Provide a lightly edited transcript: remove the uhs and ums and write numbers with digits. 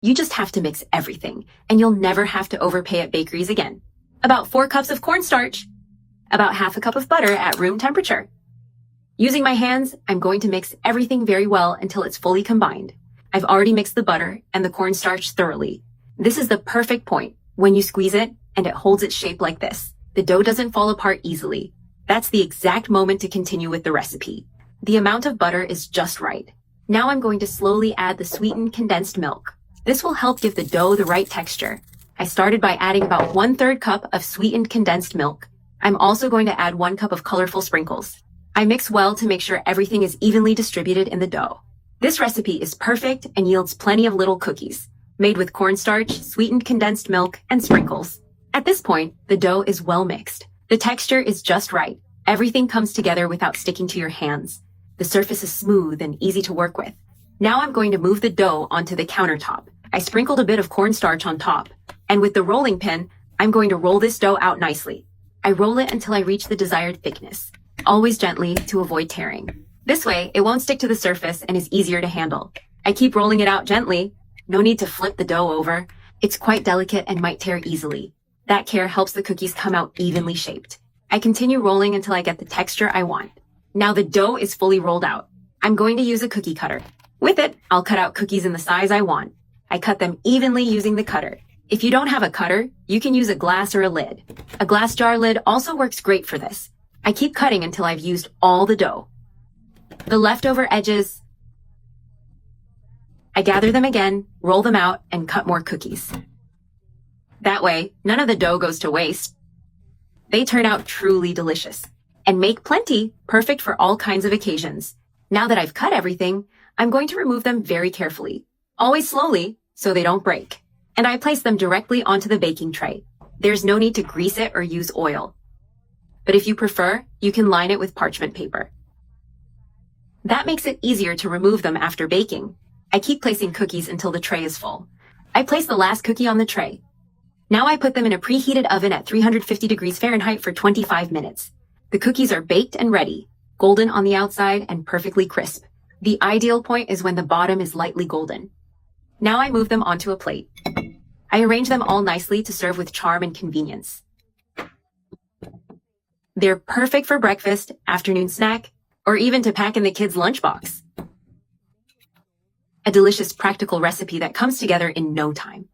You just have to mix everything, and you'll never have to overpay at bakeries again. About 4 cups of cornstarch. About half a cup of butter at room temperature. Using my hands, I'm going to mix everything very well until it's fully combined. I've already mixed the butter and the cornstarch thoroughly. This is the perfect point when you squeeze it and it holds its shape like this. The dough doesn't fall apart easily. That's the exact moment to continue with the recipe. The amount of butter is just right. Now I'm going to slowly add the sweetened condensed milk. This will help give the dough the right texture. I started by adding about 1/3 cup of sweetened condensed milk. I'm also going to add 1 cup of colorful sprinkles. I mix well to make sure everything is evenly distributed in the dough. This recipe is perfect and yields plenty of little cookies, made with cornstarch, sweetened condensed milk, and sprinkles. At this point, the dough is well mixed. The texture is just right. Everything comes together without sticking to your hands. The surface is smooth and easy to work with. Now I'm going to move the dough onto the countertop. I sprinkled a bit of cornstarch on top, and with the rolling pin, I'm going to roll this dough out nicely. I roll it until I reach the desired thickness, always gently to avoid tearing. This way, it won't stick to the surface and is easier to handle. I keep rolling it out gently. No need to flip the dough over. It's quite delicate and might tear easily. That care helps the cookies come out evenly shaped. I continue rolling until I get the texture I want. Now the dough is fully rolled out. I'm going to use a cookie cutter. With it, I'll cut out cookies in the size I want. I cut them evenly using the cutter. If you don't have a cutter, you can use a glass or a lid. A glass jar lid also works great for this. I keep cutting until I've used all the dough. The leftover edges, I gather them again, roll them out, and cut more cookies. That way, none of the dough goes to waste. They turn out truly delicious and make plenty, perfect for all kinds of occasions. Now that I've cut everything, I'm going to remove them very carefully, always slowly so they don't break. And I place them directly onto the baking tray. There's no need to grease it or use oil. But if you prefer, you can line it with parchment paper. That makes it easier to remove them after baking. I keep placing cookies until the tray is full. I place the last cookie on the tray. Now I put them in a preheated oven at 350 degrees Fahrenheit for 25 minutes. The cookies are baked and ready, golden on the outside and perfectly crisp. The ideal point is when the bottom is lightly golden. Now I move them onto a plate. I arrange them all nicely to serve with charm and convenience. They're perfect for breakfast, afternoon snack, or even to pack in the kids' lunchbox. A delicious practical recipe that comes together in no time.